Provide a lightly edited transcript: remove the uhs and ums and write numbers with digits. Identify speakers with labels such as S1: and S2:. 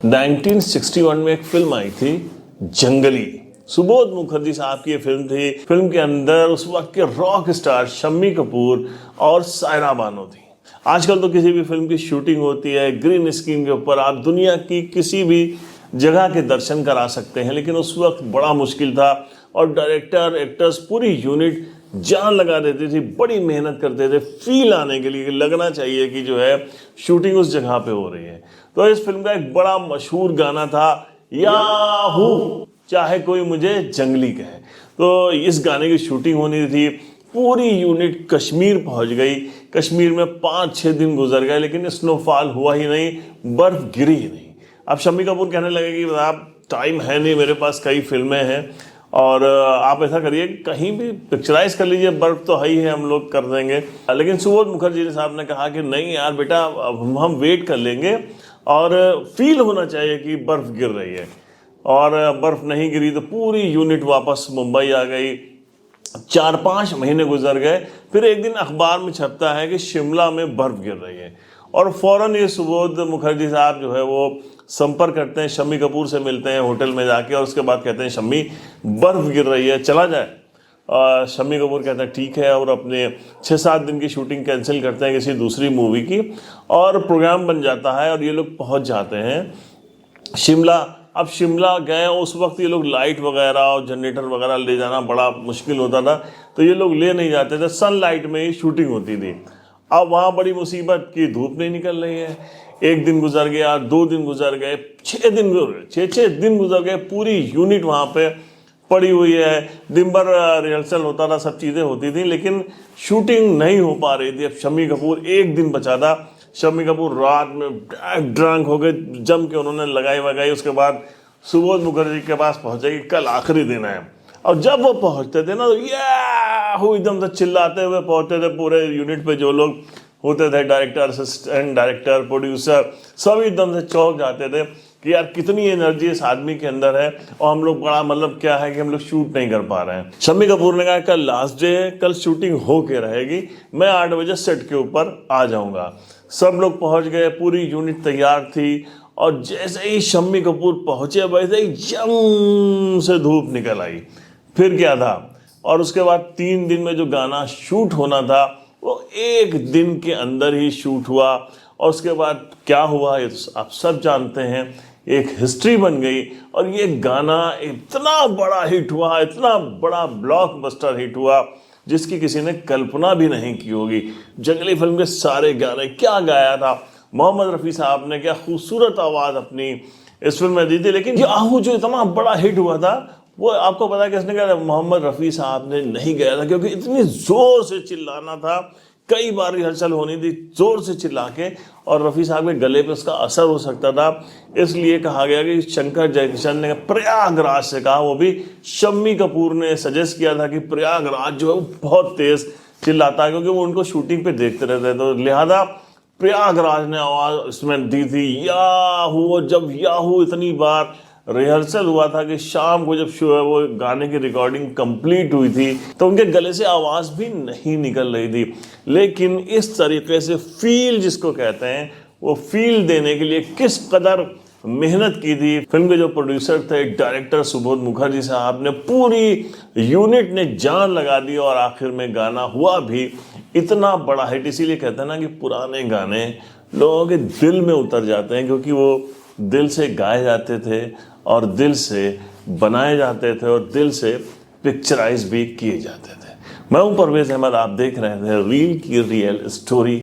S1: 1961 में एक फिल्म आई थी जंगली। सुबोध मुखर्जी साहब की ये फिल्म थी। फिल्म के अंदर उस वक्त के रॉक स्टार शम्मी कपूर और सायरा बानो थी। आजकल तो किसी भी फिल्म की शूटिंग होती है ग्रीन स्क्रीन के ऊपर, आप दुनिया की किसी भी जगह के दर्शन करा सकते हैं, लेकिन उस वक्त बड़ा मुश्किल था और डायरेक्टर एक्टर्स पूरी यूनिट जान लगा देती थी, बड़ी मेहनत करते थे फील आने के लिए, लगना चाहिए कि जो है शूटिंग उस जगह पे हो रही है। तो इस फिल्म का एक बड़ा मशहूर गाना था याहू चाहे कोई मुझे जंगली कहे। तो इस गाने की शूटिंग होनी थी, पूरी यूनिट कश्मीर पहुंच गई। कश्मीर में 5-6 दिन गुजर गए, लेकिन स्नोफॉल हुआ ही नहीं, बर्फ गिरी ही नहीं। अब शम्मी कपूर कहने लगे कि आप टाइम है नहीं, मेरे पास कई फिल्में हैं और आप ऐसा करिए कहीं भी पिक्चराइज कर लीजिए, बर्फ तो है ही है, हम लोग कर देंगे। लेकिन सुबोध मुखर्जी साहब ने कहा कि नहीं यार बेटा, हम वेट कर लेंगे और फील होना चाहिए कि बर्फ गिर रही है। और बर्फ नहीं गिरी तो पूरी यूनिट वापस मुंबई आ गई। 4-5 महीने गुजर गए, फिर एक दिन अखबार में छपता है कि शिमला में बर्फ गिर रही है और फौरन ये सुबोध मुखर्जी साहब जो है वो संपर्क करते हैं, शम्मी कपूर से मिलते हैं होटल में जाके और उसके बाद कहते हैं शम्मी बर्फ गिर रही है, चला जाए। शम्मी कपूर कहते हैं ठीक है, और अपने 6-7 दिन की शूटिंग कैंसिल करते हैं किसी दूसरी मूवी की, और प्रोग्राम बन जाता है और ये लोग पहुंच जाते हैं शिमला। अब शिमला गए, उस वक्त ये लोग लाइट वगैरह और जनरेटर वगैरह ले जाना बड़ा मुश्किल होता था, तो ये लोग ले नहीं जाते थे, सनलाइट में ही शूटिंग होती थी। अब वहाँ बड़ी मुसीबत की धूप नहीं निकल रही है। 1 दिन गुजर गया, 2 दिन गुजर गए, 6 दिन गुजर गए, पूरी यूनिट वहाँ पे पड़ी हुई है। दिन भर रिहर्सल होता था, सब चीज़ें होती थी, लेकिन शूटिंग नहीं हो पा रही थी। अब शम्मी कपूर, एक दिन बचा था, शम्मी कपूर रात में ड्रंक हो गए, जम के उन्होंने लगाई वगाई। उसके बाद सुबोध मुखर्जी के पास पहुंचे कि कल आखिरी दिन है, और जब वो पहुंचते थे ना तो याहू एकदम से चिल्लाते हुए पहुंचते थे। पूरे यूनिट पे जो लोग होते थे, डायरेक्टर, असिस्टेंट डायरेक्टर, प्रोड्यूसर, सब एकदम से चौंक जाते थे कि यार कितनी एनर्जी इस आदमी के अंदर है, और हम लोग बड़ा मतलब क्या है कि हम लोग शूट नहीं कर पा रहे हैं। शम्मी कपूर ने कहा कल लास्ट डे है, कल शूटिंग हो के रहेगी, मैं 8 बजे सेट के ऊपर आ जाऊंगा। सब लोग पहुंच गए, पूरी यूनिट तैयार थी, और जैसे ही शम्मी कपूर पहुंचे वैसे ही जम से धूप निकल आई। फिर क्या था, और उसके बाद 3 दिन में जो गाना शूट होना था वो 1 दिन के अंदर ही शूट हुआ। और उसके बाद क्या हुआ ये तो आप सब जानते हैं, एक हिस्ट्री बन गई, और ये गाना इतना बड़ा हिट हुआ, इतना बड़ा ब्लॉकबस्टर हिट हुआ जिसकी किसी ने कल्पना भी नहीं की होगी। जंगली फिल्म के सारे गाने क्या गाया था मोहम्मद रफ़ी साहब ने, क्या खूबसूरत आवाज़ अपनी इस फिल्म में दी थी। लेकिन ये आहू जो इतना बड़ा हिट हुआ था वो आपको पता है किसने गाया? मोहम्मद रफ़ी साहब ने नहीं गाया था, क्योंकि इतनी ज़ोर से चिल्लाना था, कई बार रिहर्सल होनी थी ज़ोर से चिल्ला के, और रफ़ी साहब के गले पे उसका असर हो सकता था। इसलिए कहा गया कि शंकर जयकिशन ने प्रयागराज से कहा, वो भी शम्मी कपूर ने सजेस्ट किया था कि प्रयागराज जो है वो बहुत तेज़ चिल्लाता है, क्योंकि वो उनको शूटिंग पे देखते रहते, तो लिहाजा प्रयागराज ने आवाज़ इसमें दी थी याहू। जब याहू इतनी बार रिहर्सल हुआ था कि शाम को जब वो गाने की रिकॉर्डिंग कंप्लीट हुई थी तो उनके गले से आवाज़ भी नहीं निकल रही थी। लेकिन इस तरीके से फील जिसको कहते हैं, वो फील देने के लिए किस कदर मेहनत की थी। फिल्म के जो प्रोड्यूसर थे, डायरेक्टर सुबोध मुखर्जी साहब ने, पूरी यूनिट ने जान लगा दी, और आखिर में गाना हुआ भी इतना बड़ा हिट। इसीलिए कहते हैं ना कि पुराने गाने लोगों के दिल में उतर जाते हैं, क्योंकि वो दिल से गाए जाते थे और दिल से बनाए जाते थे और दिल से पिक्चराइज भी किए जाते थे। मैं हूं परवेज अहमद, आप देख रहे थे रील की रियल स्टोरी।